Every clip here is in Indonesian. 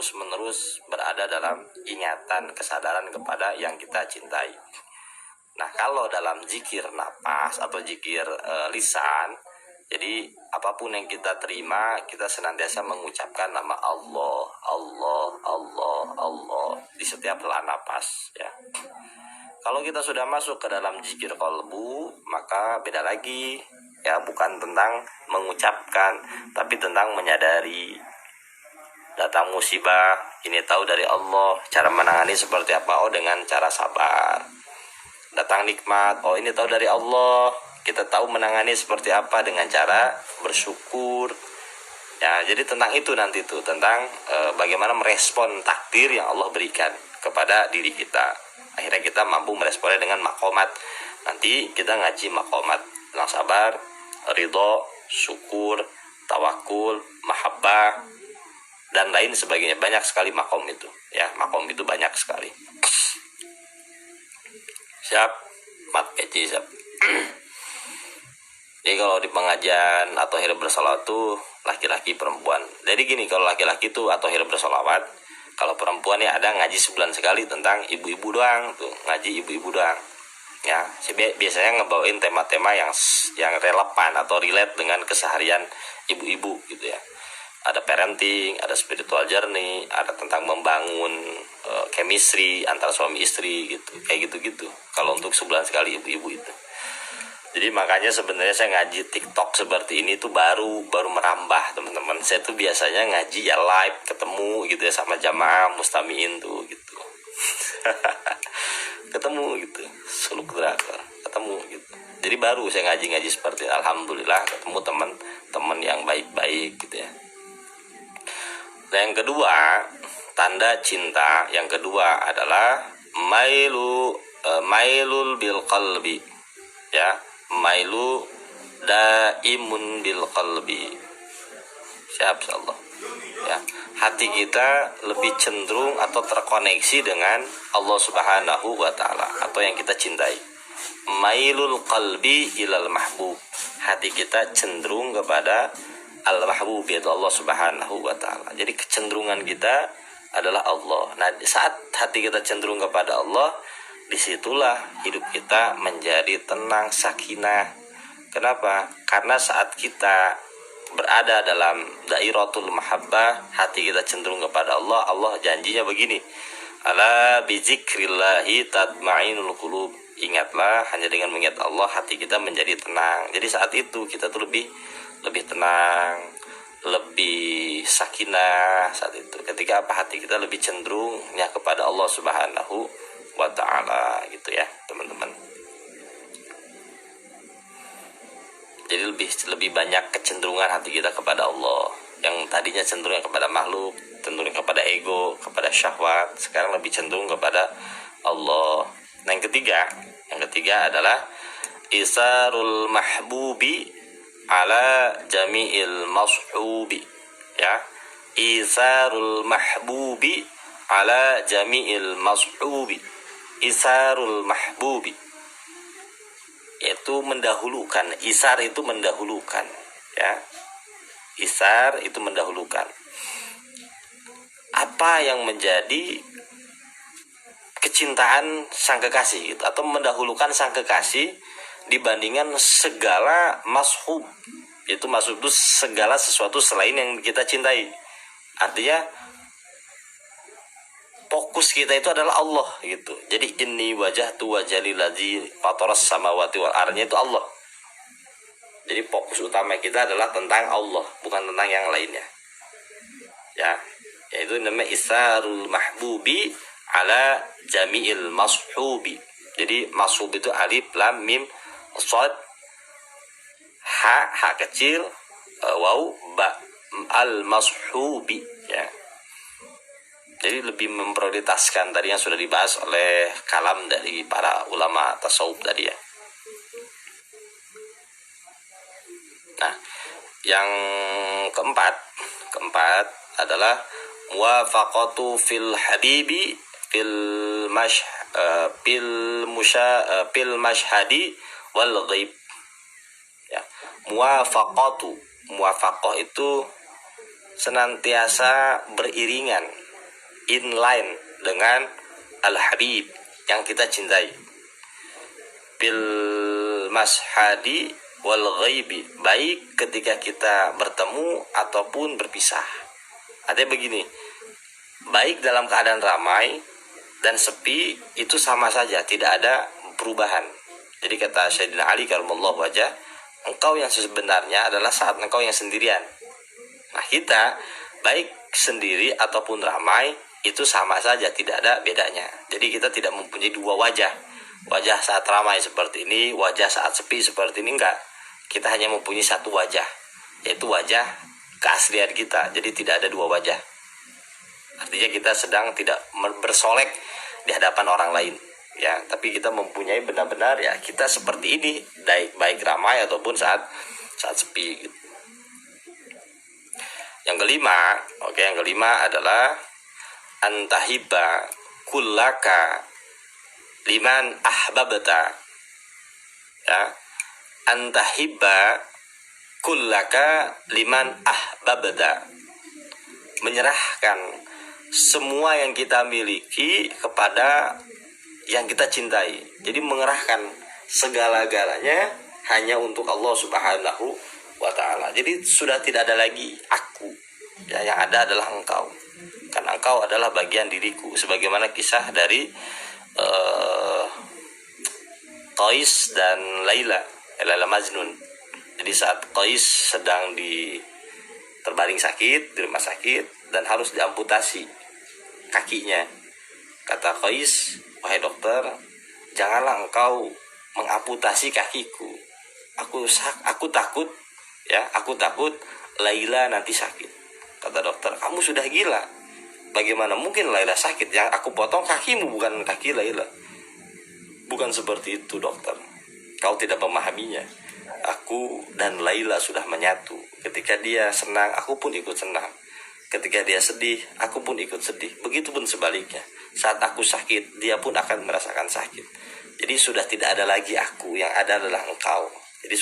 terus-menerus berada dalam ingatan, kesadaran kepada yang kita cintai. Nah, kalau dalam zikir nafas atau zikir lisan, jadi apapun yang kita terima, kita senantiasa mengucapkan nama Allah, Allah, Allah, Allah di setiap hela nafas, ya. Kalau kita sudah masuk ke dalam zikir qalbu, maka beda lagi, ya, bukan tentang mengucapkan, tapi tentang menyadari. Datang musibah, ini tahu dari Allah, cara menangani seperti apa? Oh, dengan cara sabar. Datang nikmat, oh ini tahu dari Allah, kita tahu menangani seperti apa? Dengan cara bersyukur. Ya, jadi tentang itu nanti tuh, tentang bagaimana merespon takdir yang Allah berikan kepada diri kita. Akhirnya kita mampu meresponnya dengan makomat. Nanti kita ngaji makomat, tenang, sabar, ridho, syukur, tawakul, mahabbah, dan lain sebagainya. Banyak sekali makom itu, ya, makom itu banyak sekali. Siap, mat keci, siap. Jadi kalau di pengajian atau akhir bersolawat tuh laki-laki perempuan. Jadi gini, kalau laki-laki tuh atau akhir bersolawat, kalau perempuan ya ada ngaji sebulan sekali tentang ibu-ibu doang tuh, ngaji ibu-ibu doang. Ya, biasanya ngebawain tema-tema yang relevan atau relate dengan keseharian ibu-ibu gitu ya. Ada parenting, ada spiritual journey, ada tentang membangun chemistry antara suami istri gitu, kayak gitu-gitu. Kalau untuk sebulan sekali ibu-ibu itu. Jadi makanya sebenarnya saya ngaji TikTok seperti ini tuh baru merambah, teman-teman. Saya tuh biasanya ngaji ya live, ketemu gitu ya sama jamaah mustamiin tuh gitu. Ketemu gitu, suluk drakor, ketemu gitu. Jadi baru saya ngaji seperti ini. Alhamdulillah ketemu teman-teman yang baik-baik gitu ya. Nah, yang kedua, tanda cinta yang kedua adalah mailul bil qalbi, ya, mailu daimun bil qalbi. Siap, insyaallah, ya. Hati kita lebih cenderung atau terkoneksi dengan Allah Subhanahu wa taala atau yang kita cintai. Mailul qalbi ilal mahbub. Hati kita cenderung kepada al-mahbub, yaitu Allah Subhanahu wa taala. Jadi kecenderungan kita adalah Allah. Nah, saat hati kita cenderung kepada Allah, disitulah hidup kita menjadi tenang, sakinah. Kenapa? Karena saat kita berada dalam dairatul mahabbah, hati kita cenderung kepada Allah. Allah janjinya begini, ala bizikrillahi tatma'inul qulub. Ingatlah, hanya dengan mengingat Allah hati kita menjadi tenang. Jadi saat itu kita tuh lebih tenang, lebih sakinah saat itu. Ketika apa, hati kita lebih cenderungnya kepada Allah Subhanahu wa ta'ala gitu ya, teman-teman. Jadi lebih banyak kecenderungan hati kita kepada Allah. Yang tadinya cenderung kepada makhluk, cenderung kepada ego, kepada syahwat, sekarang lebih cenderung kepada Allah. Nah, yang ketiga adalah isarul mahbubi ala jami'il mashubi, ya. Isarul mahbubi ala jami'il mashubi. Isarul mahbubi yaitu mendahulukan. Isar itu mendahulukan, ya. Isar itu mendahulukan. Apa yang menjadi kecintaan sang kekasih gitu, atau mendahulukan sang kekasih dibandingkan segala mashub. Yaitu mashub itu segala sesuatu selain yang kita cintai. Artinya fokus kita itu adalah Allah gitu. Jadi inni wajhtu wajhali ladzi fataras samawati wal ardh, itu Allah. Jadi fokus utama kita adalah tentang Allah, bukan tentang yang lainnya. Ya, yaitu namanya isarul mahbubi ala jami'il mashubi. Jadi mashub itu alif lam mim shad ha kecil waw ba, al mashubi, ya. Jadi lebih memprioritaskan tadi yang sudah dibahas oleh kalam dari para ulama tasawuf tadi, ya. Nah, yang keempat adalah muwafaqatu fil habibi fil mashhadi wal ghaib, ya. Muwafaqah itu senantiasa beriringan, inline dengan Al-Habib yang kita cintai. Bil mashadi wal ghaibi, baik ketika kita bertemu ataupun berpisah. Artinya begini, baik dalam keadaan ramai dan sepi itu sama saja, tidak ada perubahan. Jadi kata Sayyidina Ali karramallahu wajhah, engkau yang sebenarnya adalah saat engkau yang sendirian. Nah, kita baik sendiri ataupun ramai itu sama saja, tidak ada bedanya. Jadi kita tidak mempunyai dua wajah. Wajah saat ramai seperti ini, wajah saat sepi seperti ini, enggak. Kita hanya mempunyai satu wajah, yaitu wajah keaslian kita. Jadi tidak ada dua wajah. Artinya kita sedang tidak bersolek di hadapan orang lain, ya, tapi kita mempunyai benar-benar ya kita seperti ini, baik ramai ataupun saat sepi gitu. Yang kelima adalah antahiba kullaka liman ahbabta, ya, antahiba kullaka liman ahbabta, menyerahkan semua yang kita miliki kepada yang kita cintai. Jadi mengerahkan segala-galanya hanya untuk Allah Subhanahu wa ta'ala. Jadi sudah tidak ada lagi aku, ya, yang ada adalah engkau. Karena engkau adalah bagian diriku, sebagaimana kisah dari Qais dan Laila Majnun. Jadi saat Qais sedang terbaring sakit di rumah sakit dan harus diamputasi kakinya, kata Qais, wahai dokter, janganlah engkau mengamputasi kakiku. Aku takut, ya, aku takut Laila nanti sakit. Kata dokter, kamu sudah gila. Bagaimana mungkin Laila sakit? Yang aku potong kakimu, bukan kaki Laila. Bukan seperti itu, dokter. Kau tidak memahaminya. Aku dan Laila sudah menyatu. Ketika dia senang, aku pun ikut senang. Ketika dia sedih, aku pun ikut sedih. Begitupun sebaliknya. Saat aku sakit, dia pun akan merasakan sakit. Jadi sudah tidak ada lagi aku, yang ada adalah engkau. Jadi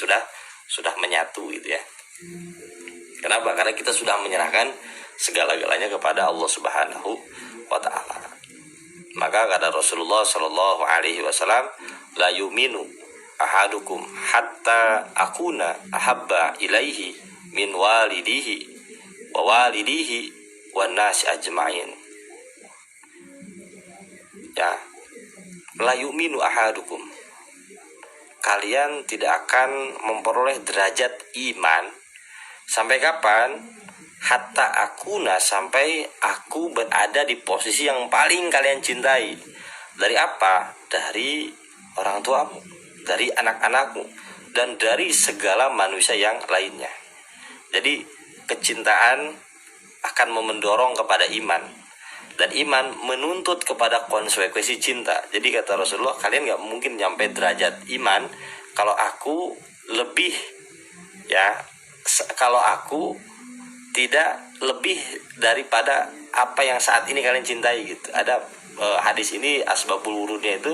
sudah menyatu gitu ya. Kenapa? Karena kita sudah menyerahkan segala-galanya kepada Allah Subhanahu wa ta'ala. Maka kata Rasulullah sallallahu alaihi wasallam, la yuminu ahadukum hatta akuna ahabba ilaihi min walidihi wa walidihi wan nasi ajmain. Ya, la yuminu ahadukum, kalian tidak akan memperoleh derajat iman sampai kapan? Hatta akuna, sampai aku berada di posisi yang paling kalian cintai. Dari apa? Dari orang tuamu, dari anak-anakmu, dan dari segala manusia yang lainnya. Jadi kecintaan akan mendorong kepada iman, dan iman menuntut kepada konsekuensi cinta. Jadi kata Rasulullah, kalian gak mungkin nyampe derajat iman kalau aku lebih, ya, kalau aku tidak lebih daripada apa yang saat ini kalian cintai gitu. Ada hadis ini asbabul wurudnya itu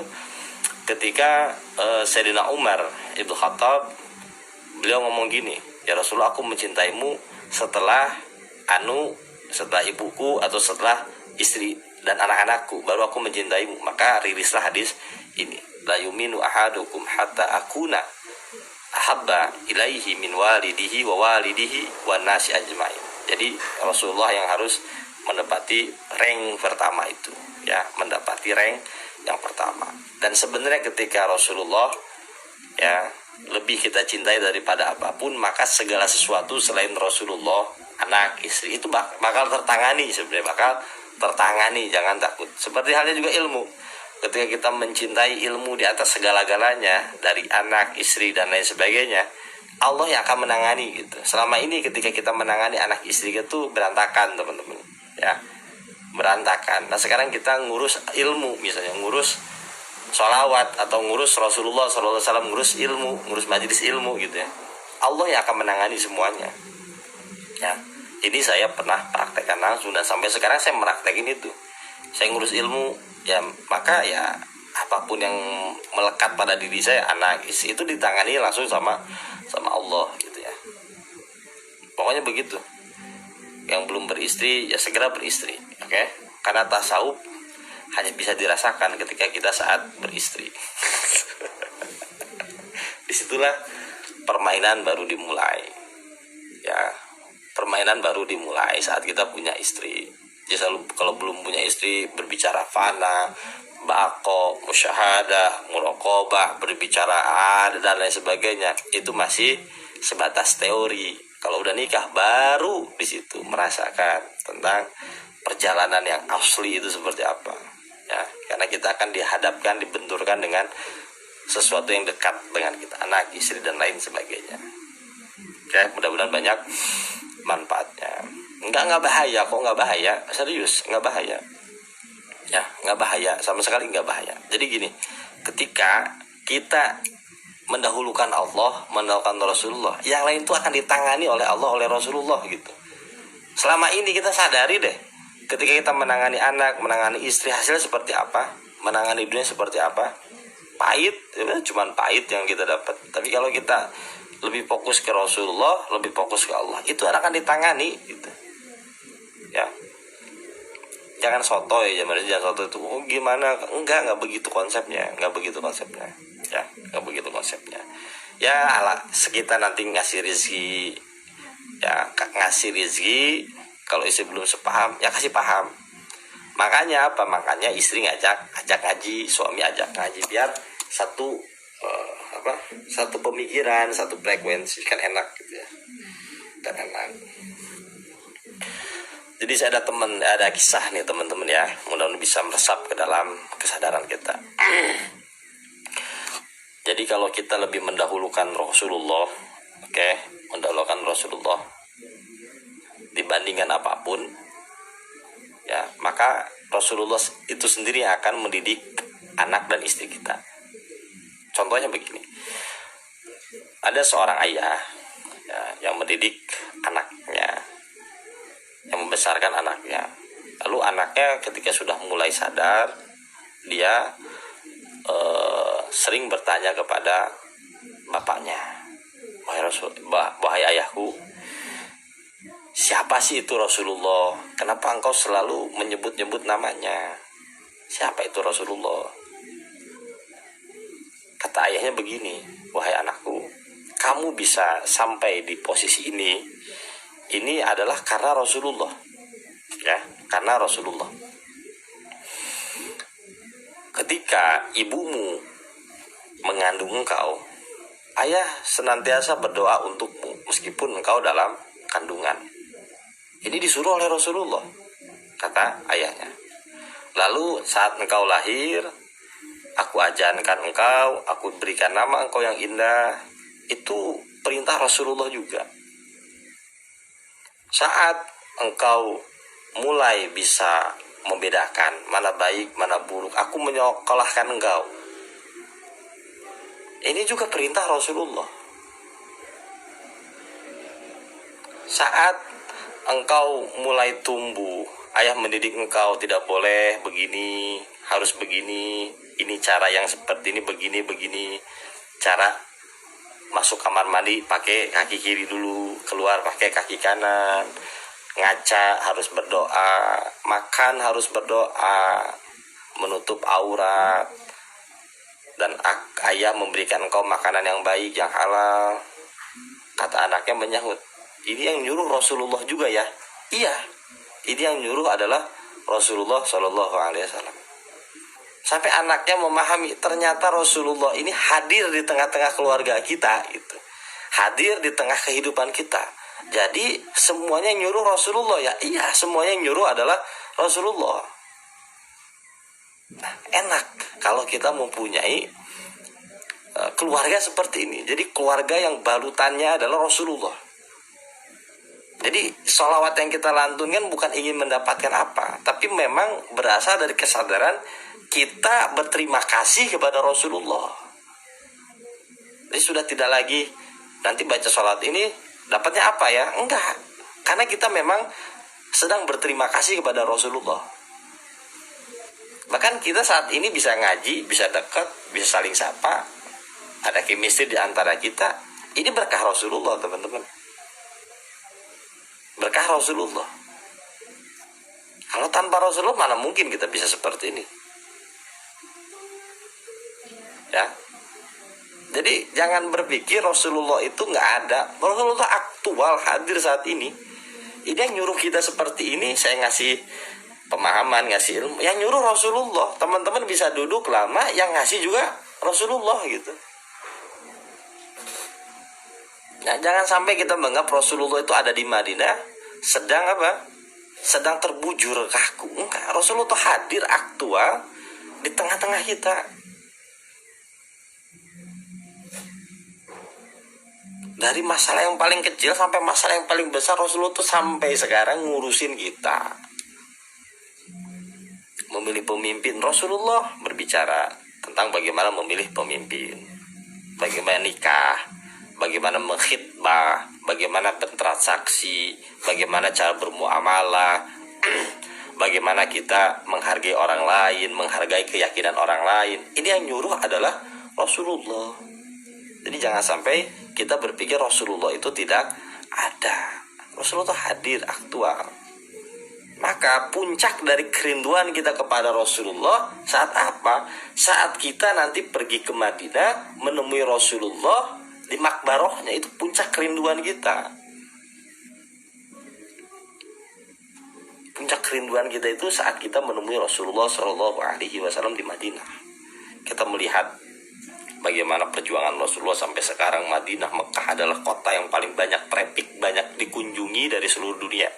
ketika Sayyidina Umar Ibnu Khattab, beliau ngomong gini, ya Rasulullah, aku mencintaimu setelah ibuku atau setelah istri dan anak-anakku, baru aku mencintaimu. Maka rilislah hadis ini, la yuminu ahadukum hatta akuna ahabba ilaihi min walidihi wa walidihi wan nasi ajmain. Jadi Rasulullah yang harus menepati rank pertama itu, ya, mendapati rank yang pertama. Dan sebenarnya ketika Rasulullah, ya, lebih kita cintai daripada apapun, maka segala sesuatu selain Rasulullah, anak, istri, itu bakal tertangani sebenarnya, bakal tertangani, jangan takut. Seperti halnya juga ilmu. Ketika kita mencintai ilmu di atas segala-galanya, dari anak, istri, dan lain sebagainya, Allah yang akan menangani gitu. Selama ini ketika kita menangani anak istri itu berantakan, teman-teman, ya, berantakan. Nah sekarang kita ngurus ilmu, misalnya ngurus sholawat atau ngurus Rasulullah SAW, ngurus ilmu, ngurus majelis ilmu gitu ya. Allah yang akan menangani semuanya. Ya, ini saya pernah praktekkan langsung dan sampai sekarang saya meraktekin itu. Saya ngurus ilmu, ya, maka ya apapun yang melekat pada diri saya, anak istri, itu ditangani langsung sama Allah gitu ya. Pokoknya begitu. Yang belum beristri ya segera beristri, oke? Karena tasawuf hanya bisa dirasakan ketika kita saat beristri. Disitulah permainan baru dimulai. Ya, permainan baru dimulai saat kita punya istri. Jadi kalau belum punya istri, berbicara fana, bako, musyahadah, muraqabah, berbicara dan lain sebagainya, itu masih sebatas teori. Kalau udah nikah, baru di situ merasakan tentang perjalanan yang asli itu seperti apa. Ya, karena kita akan dihadapkan, dibenturkan dengan sesuatu yang dekat dengan kita, anak, istri, dan lain sebagainya. Oke, mudah-mudahan banyak manfaatnya. Nggak bahaya kok, nggak bahaya, serius, nggak bahaya. Ya, nggak bahaya, sama sekali nggak bahaya. Jadi gini, ketika kita mendahulukan Allah, mendahulukan Rasulullah, yang lain itu akan ditangani oleh Allah, oleh Rasulullah gitu. Selama ini kita sadari deh, ketika kita menangani anak, menangani istri, hasilnya seperti apa, menangani dunia seperti apa, pahit, cuman pahit yang kita dapat. Tapi kalau kita lebih fokus ke Rasulullah, lebih fokus ke Allah, itu akan ditangani gitu. Ya, jangan sotoy, jangan sotoy itu gimana, enggak begitu konsepnya, ya, nggak begitu konsepnya. Ya, sekitar nanti ngasih rezeki, ya ngasih rezeki. Kalau istri belum sepaham, ya kasih paham. Makanya apa? Makanya istri ajak ngaji, suami ajak ngaji, biar satu pemikiran, satu frekuensi, kan enak gitu ya. Dan enak. Jadi saya ada kisah nih teman-teman ya, mudah-mudahan bisa meresap ke dalam kesadaran kita. Jadi kalau kita lebih mendahulukan Rasulullah, mendahulukan Rasulullah dibandingkan apapun, ya maka Rasulullah itu sendiri yang akan mendidik anak dan istri kita. Contohnya begini, ada seorang ayah ya, yang mendidik anaknya, yang membesarkan anaknya. Lalu anaknya ketika sudah mulai sadar, dia sering bertanya kepada bapaknya, wahai ayahku, siapa sih itu Rasulullah? Kenapa engkau selalu menyebut-nyebut namanya? Siapa itu Rasulullah? Kata ayahnya begini, wahai anakku, kamu bisa sampai di posisi ini adalah karena Rasulullah. Ya, karena Rasulullah. Ketika ibumu mengandung engkau, ayah senantiasa berdoa untukmu meskipun engkau dalam kandungan. Ini disuruh oleh Rasulullah, kata ayahnya. Lalu saat engkau lahir, aku ajankan engkau, aku berikan nama engkau yang indah. Itu perintah Rasulullah juga. Saat engkau mulai bisa membedakan mana baik, mana buruk, aku menyekolahkan engkau. Ini juga perintah Rasulullah. Saat engkau mulai tumbuh, ayah mendidik engkau, tidak boleh begini, harus begini, ini cara yang seperti ini, begini, cara masuk kamar mandi pakai kaki kiri dulu, keluar pakai kaki kanan, ngaca harus berdoa, makan harus berdoa, menutup aurat, dan ayah memberikan engkau makanan yang baik, yang halal. Kata anaknya menyahut, ini yang nyuruh Rasulullah juga ya? Iya, ini yang nyuruh adalah Rasulullah Shallallahu Alaihi Wasallam. Sampai anaknya memahami ternyata Rasulullah ini hadir di tengah-tengah keluarga kita, gitu. Hadir di tengah kehidupan kita. Jadi semuanya yang nyuruh Rasulullah ya? Iya, semuanya yang nyuruh adalah Rasulullah. Nah, enak kalau kita mempunyai keluarga seperti ini. Jadi keluarga yang balutannya adalah Rasulullah. Jadi sholawat yang kita lantunkan bukan ingin mendapatkan apa, tapi memang berasal dari kesadaran kita berterima kasih kepada Rasulullah. Jadi sudah tidak lagi nanti baca sholawat ini dapatnya apa ya? Enggak, karena kita memang sedang berterima kasih kepada Rasulullah. Bahkan kita saat ini bisa ngaji, bisa dekat, bisa saling sapa, ada chemistry di antara kita. Ini berkah Rasulullah, teman-teman. Berkah Rasulullah. Kalau tanpa Rasulullah mana mungkin kita bisa seperti ini, ya. Jadi jangan berpikir Rasulullah itu nggak ada. Rasulullah aktual, hadir saat ini. Ini yang nyuruh kita seperti ini. Saya ngasih pemahaman, ngasih ilmu, yang nyuruh Rasulullah. Teman-teman bisa duduk lama, yang ngasih juga Rasulullah gitu. Nah, jangan sampai kita menganggap Rasulullah itu ada di Madinah sedang apa? Sedang terbujur kaku. Enggak, Rasulullah itu hadir aktual di tengah-tengah kita. Dari masalah yang paling kecil sampai masalah yang paling besar, Rasulullah itu sampai sekarang ngurusin kita. Memilih pemimpin, Rasulullah berbicara tentang bagaimana memilih pemimpin, bagaimana nikah, bagaimana mengkhitbah, bagaimana bertransaksi, bagaimana cara bermuamalah, bagaimana kita menghargai orang lain, menghargai keyakinan orang lain. Ini yang nyuruh adalah Rasulullah. Jadi jangan sampai kita berpikir Rasulullah itu tidak ada. Rasulullah itu hadir, aktual. Maka puncak dari kerinduan kita kepada Rasulullah saat apa? Saat kita nanti pergi ke Madinah menemui Rasulullah di makbarohnya, itu puncak kerinduan kita. Puncak kerinduan kita itu saat kita menemui Rasulullah SAW di Madinah. Kita melihat bagaimana perjuangan Rasulullah sampai sekarang. Madinah, Mekah adalah kota yang paling banyak traffic, banyak dikunjungi dari seluruh dunia.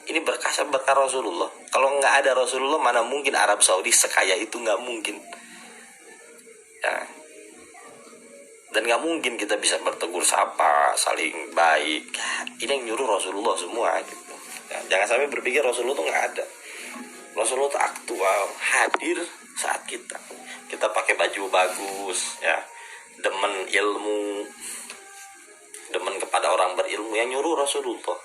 Ini berkah Rasulullah. Kalau nggak ada Rasulullah, mana mungkin Arab Saudi sekaya itu, nggak mungkin. Ya. Dan nggak mungkin kita bisa bertegur sapa, saling baik. Ini yang nyuruh Rasulullah semua. Gitu. Ya, jangan sampai berpikir Rasulullah itu nggak ada. Rasulullah itu aktual, hadir saat kita pakai baju bagus, ya, demen ilmu, demen kepada orang berilmu, yang nyuruh Rasulullah.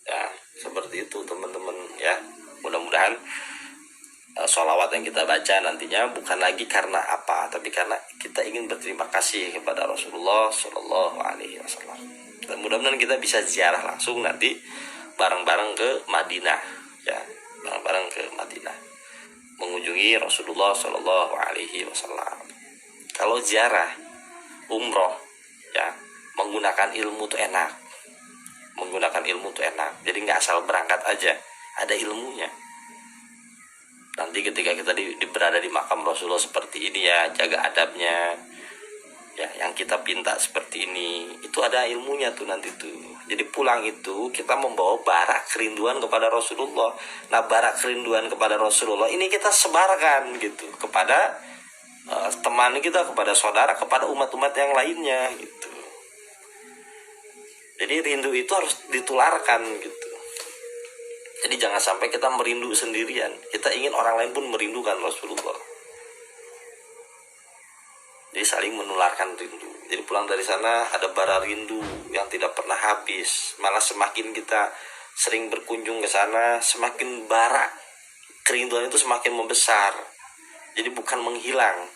Ya, seperti itu teman-teman, ya. Mudah-mudahan sholawat yang kita baca nantinya bukan lagi karena apa, tapi karena kita ingin berterima kasih kepada Rasulullah Shallallahu Alaihi Wasallam. Dan mudah-mudahan kita bisa ziarah langsung nanti bareng-bareng ke Madinah, ya, bareng-bareng ke Madinah, mengunjungi Rasulullah Shallallahu Alaihi Wasallam. Kalau ziarah umroh, ya, menggunakan ilmu tuh enak, jadi nggak asal berangkat aja, ada ilmunya. Nanti ketika kita berada di makam Rasulullah seperti ini, ya, jaga adabnya, ya, yang kita pinta seperti ini, itu ada ilmunya tuh nanti tuh. Jadi pulang itu kita membawa bara kerinduan kepada Rasulullah. Nah, bara kerinduan kepada Rasulullah ini kita sebarkan gitu kepada teman kita, kepada saudara, kepada umat-umat yang lainnya gitu. Jadi rindu itu harus ditularkan gitu. Jadi jangan sampai kita merindu sendirian. Kita ingin orang lain pun merindukan Rasulullah. Jadi saling menularkan rindu. Jadi pulang dari sana ada bara rindu yang tidak pernah habis. Malah semakin kita sering berkunjung ke sana, semakin bara kerinduan itu semakin membesar. Jadi bukan menghilang.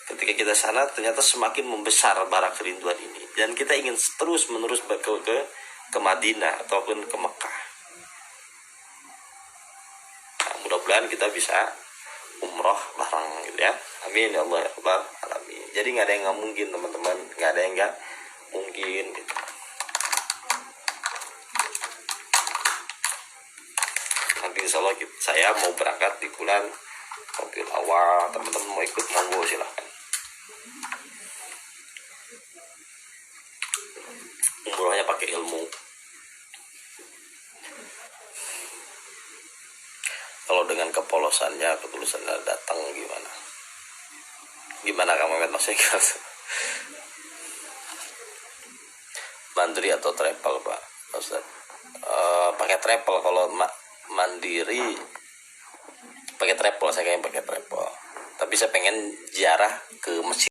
Ketika kita sana ternyata semakin membesar bara kerinduan ini. Dan kita ingin terus menerus ke Madinah ataupun ke Mekah. Nah, mudah-mudahan kita bisa umroh bareng gitu, ya. Amin ya Allah ya Rabbal alamin. Jadi nggak ada yang nggak mungkin teman-teman, nggak ada yang nggak mungkin gitu. Nanti insya Allah saya mau berangkat di bulan Rabiul Awal. Teman-teman mau ikut, monggo silahkan. Umrohnya pakai ilmu. Kalau dengan kepolosannya, ketulusannya datang gimana kamu maksudnya? Mandiri atau travel Pak Ustaz? Pakai travel. Kalau mandiri pakai travel, saya kayaknya pakai travel. Tapi saya pengen ziarah ke masjid